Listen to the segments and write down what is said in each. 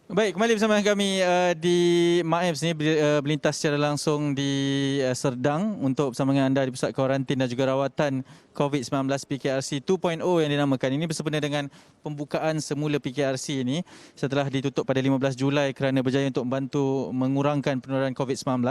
Baik, kembali bersama kami di MAEPS ni berlintas secara langsung di Serdang untuk bersama dengan anda di Pusat Kuarantin dan juga Rawatan COVID-19 PKRC 2.0 yang dinamakan. Ini bersempena dengan pembukaan semula PKRC ini setelah ditutup pada 15 Julai kerana berjaya untuk membantu mengurangkan penularan COVID-19.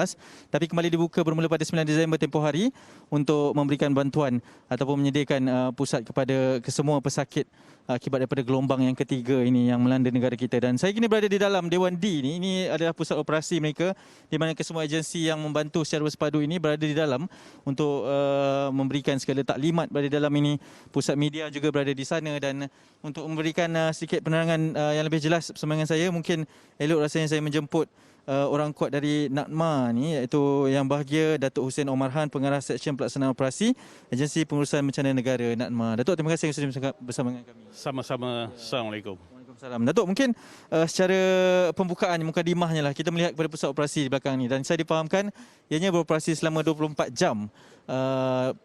Tapi kembali dibuka bermula pada 9 Disember tempoh hari untuk memberikan bantuan ataupun menyediakan pusat kepada kesemua pesakit akibat daripada gelombang yang ketiga ini yang melanda negara kita. Dan saya kini berada di dalam Dewan D ni. Ini adalah pusat operasi mereka di mana kesemua agensi yang membantu secara bersepadu ini berada di dalam untuk memberikan segala taklimat berada di dalam ini. Pusat media juga berada di sana dan untuk memberikan sedikit penerangan yang lebih jelas bersama dengan saya, mungkin elok rasanya saya menjemput orang kuat dari NADMA ni, iaitu Yang Bahagia Datuk Hussein Omar Han, Pengarah Seksyen Pelaksanaan Operasi Agensi Pengurusan Bencana Negara NADMA. Datuk, terima kasih yang sudah bersama dengan kami. Sama-sama. Assalamualaikum. Waalaikumsalam. Datuk, mungkin secara pembukaan mukadimahnya lah, kita melihat kepada pusat operasi di belakang ni dan saya difahamkan ianya beroperasi selama 24 jam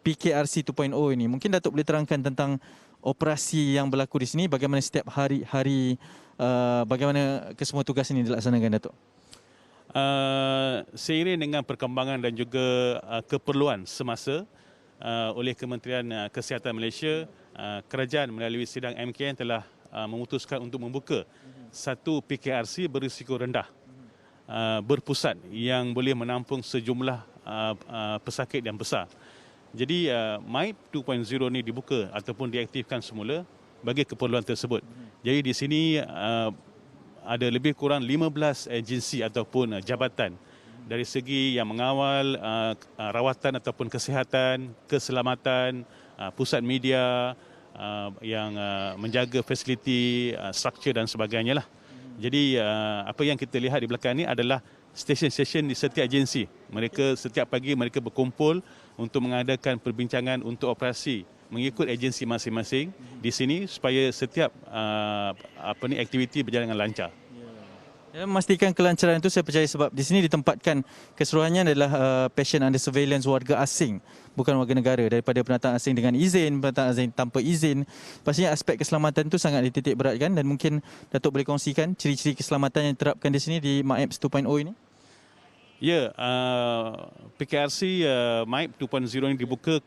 PKRC 2.0 ini. Mungkin Datuk boleh terangkan tentang operasi yang berlaku di sini, bagaimana setiap hari-hari, bagaimana kesemua tugas ini dilaksanakan, Datuk? Seiring dengan perkembangan dan juga keperluan semasa oleh Kementerian Kesihatan Malaysia, kerajaan melalui sidang MKN telah memutuskan untuk membuka satu PKRC berisiko rendah berpusat yang boleh menampung sejumlah pesakit yang besar. Jadi MAIP 2.0 ni dibuka ataupun diaktifkan semula bagi keperluan tersebut. Jadi di sini ada lebih kurang 15 agensi ataupun jabatan dari segi yang mengawal rawatan ataupun kesihatan, keselamatan, pusat media, yang menjaga fasiliti, struktur dan sebagainya lah. Jadi apa yang kita lihat di belakang ini adalah stesen-stesen di setiap agensi. Mereka setiap pagi mereka berkumpul untuk mengadakan perbincangan untuk operasi mengikut agensi masing-masing di sini supaya setiap aktiviti berjalan dengan lancar. Ya, memastikan kelancaran itu saya percaya sebab di sini ditempatkan keseluruhannya adalah patient under surveillance warga asing, bukan warga negara, daripada pendatang asing dengan izin, pendatang asing tanpa izin. Pastinya aspek keselamatan itu sangat dititik beratkan dan mungkin Datuk boleh kongsikan ciri-ciri keselamatan yang diterapkan di sini di MAEPS 2.0 ini. Ya, PKRC MAIP 2.0 ini dibuka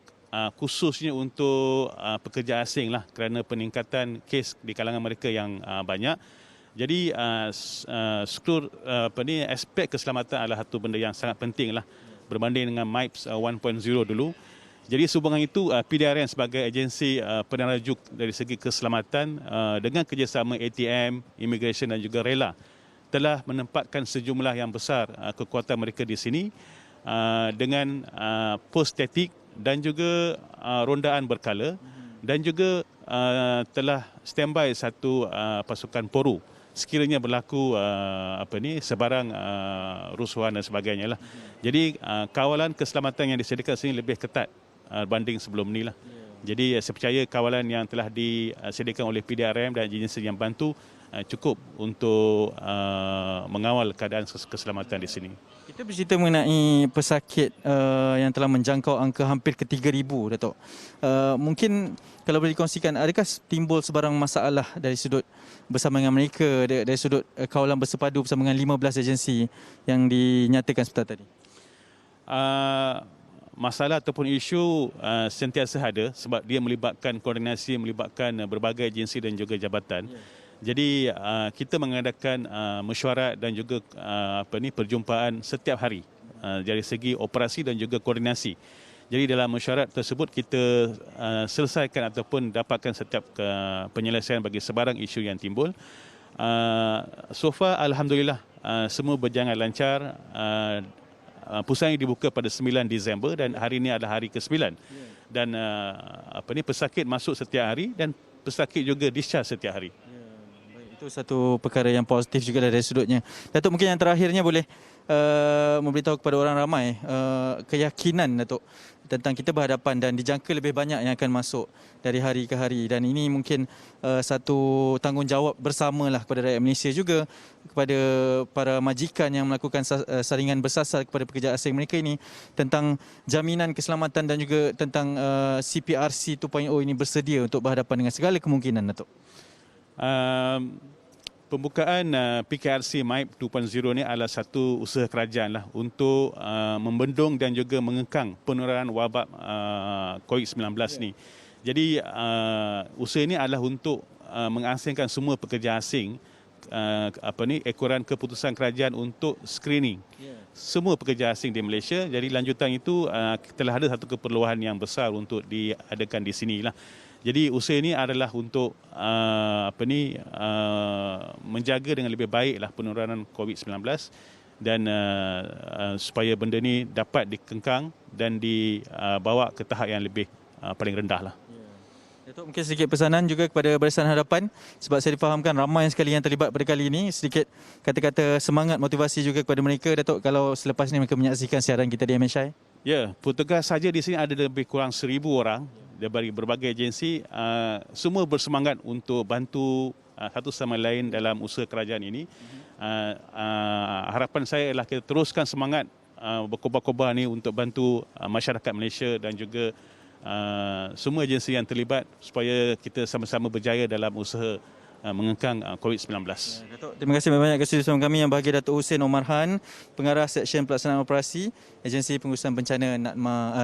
khususnya untuk pekerja asing lah kerana peningkatan kes di kalangan mereka yang banyak. Jadi seluruh aspek keselamatan adalah satu benda yang sangat penting lah berbanding dengan MAIPS 1.0 dulu. Jadi sehubungan itu PDRM sebagai agensi penerajuk dari segi keselamatan dengan kerjasama ATM, Immigration dan juga Rela telah menempatkan sejumlah yang besar kekuatan mereka di sini dengan pos statik dan juga rondaan berkala dan juga telah standby satu pasukan poru sekiranya berlaku sebarang rusuhan dan sebagainya lah. Jadi kawalan keselamatan yang disediakan sini lebih ketat banding sebelum ni lah. Jadi saya percaya kawalan yang telah disediakan oleh PDRM dan agensi yang bantu cukup untuk mengawal keadaan keselamatan di sini. Kita bercerita mengenai pesakit yang telah menjangkau angka hampir ke 3,000, Datuk. Mungkin kalau boleh dikongsikan, adakah timbul sebarang masalah dari sudut bersama dengan mereka, dari sudut kawalan bersepadu bersama dengan 15 agensi yang dinyatakan sebentar tadi? Masalah ataupun isu sentiasa ada sebab dia melibatkan koordinasi, melibatkan berbagai agensi dan juga jabatan. Jadi kita mengadakan mesyuarat dan juga perjumpaan setiap hari dari segi operasi dan juga koordinasi. Jadi dalam mesyuarat tersebut kita selesaikan ataupun dapatkan setiap penyelesaian bagi sebarang isu yang timbul. So far alhamdulillah semua berjalan lancar. Pusat ini dibuka pada 9 Disember dan hari ini adalah hari ke-9. Dan pesakit masuk setiap hari dan pesakit juga discharge setiap hari. Itu satu perkara yang positif juga dari sudutnya. Datuk, mungkin yang terakhirnya boleh memberitahu kepada orang ramai keyakinan Datuk tentang kita berhadapan dan dijangka lebih banyak yang akan masuk dari hari ke hari, dan ini mungkin satu tanggungjawab bersamalah kepada rakyat Malaysia juga, kepada para majikan yang melakukan saringan bersasar kepada pekerja asing mereka ini tentang jaminan keselamatan dan juga tentang CPRC 2.0 ini bersedia untuk berhadapan dengan segala kemungkinan, Datuk. Pembukaan PKRC MAIP 2.0 ni adalah satu usaha kerajaan lah untuk membendung dan juga mengekang penularan wabak COVID-19 ni. Jadi usaha ini adalah untuk mengasingkan semua pekerja asing ekoran keputusan kerajaan untuk screening semua pekerja asing di Malaysia. Jadi lanjutan itu telah ada satu keperluan yang besar untuk diadakan di sini lah. Jadi usaha ini adalah untuk menjaga dengan lebih baiklah penularan COVID-19 dan supaya benda ni dapat dikengkang dan dibawa ke tahap yang lebih paling rendah lah. Datuk, mungkin sedikit pesanan juga kepada Barisan Hadapan, sebab saya difahamkan ramai sekali yang terlibat pada kali ini. Sedikit kata-kata semangat, motivasi juga kepada mereka, Datuk, kalau selepas ini mereka menyaksikan siaran kita di MHI. Ya, petugas saja di sini ada lebih kurang 1,000 orang dari berbagai agensi. Semua bersemangat untuk bantu satu sama lain dalam usaha kerajaan ini. Harapan saya ialah kita teruskan semangat berkobar-kobar ni untuk bantu masyarakat Malaysia dan juga semua agensi yang terlibat supaya kita sama-sama berjaya dalam usaha mengekang COVID-19. Datuk, terima kasih banyak kepada bersama kami yang bahagia Datuk Hussein Omar Han, Pengarah Seksyen Pelaksanaan Operasi Agensi Pengurusan Bencana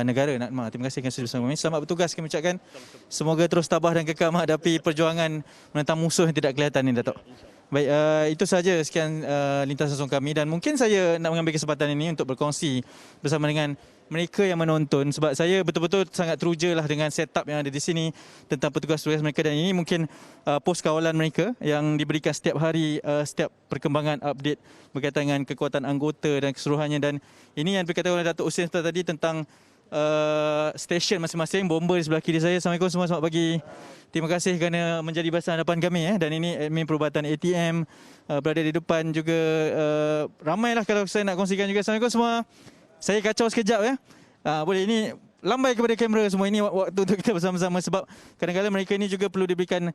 Negara NADMA. Terima kasih kerana bersama kami. Selamat bertugas kami ucapkan. Semoga terus tabah dan kekal menghadapi perjuangan menentang musuh yang tidak kelihatan ini, Datuk. Baik, itu sahaja sekian lintas langsung kami, dan mungkin saya nak mengambil kesempatan ini untuk berkongsi bersama dengan mereka yang menonton, sebab saya betul-betul sangat teruja lah dengan setup yang ada di sini tentang petugas-petugas mereka, dan ini mungkin pos kawalan mereka yang diberikan setiap hari, setiap perkembangan update berkaitan dengan kekuatan anggota dan keseluruhannya. Dan ini yang berkata oleh Datuk Hussein tadi tentang stesen masing-masing. Bomber di sebelah kiri saya. Assalamualaikum semua, selamat pagi. Terima kasih kerana menjadi barisan hadapan kami. Dan ini admin perubatan ATM berada di depan juga. Ramailah kalau saya nak kongsikan juga. Assalamualaikum semua. Saya kacau sekejap ya. Boleh, ini lambai kepada kamera semua. Ini waktu untuk kita bersama-sama, sebab kadang-kadang mereka ini juga perlu diberikan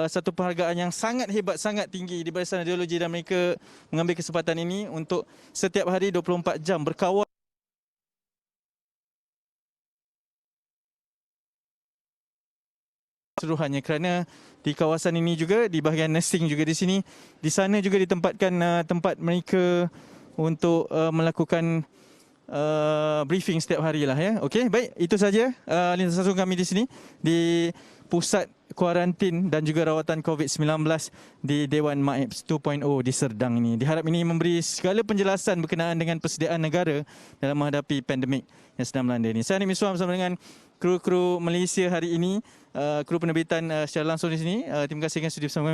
satu penghargaan yang sangat hebat, sangat tinggi di Barisan Radiologi, dan mereka mengambil kesempatan ini untuk setiap hari 24 jam berkawal seluruhannya, kerana di kawasan ini juga, di bahagian nursing juga di sini, di sana juga ditempatkan tempat mereka untuk melakukan briefing setiap hari lah ya. Okey, baik, itu saja lintas langsung kami di sini di Pusat Kuarantin dan juga Rawatan COVID-19 di Dewan MAIP 2.0 di Serdang ini. Diharap ini memberi segala penjelasan berkenaan dengan persediaan negara dalam menghadapi pandemik yang sedang melanda ini. Saya Ani Miswam bersama dengan kru-kru Malaysia hari ini, kru penerbitan secara langsung di sini. Terima kasih kerana sudi bersama kami.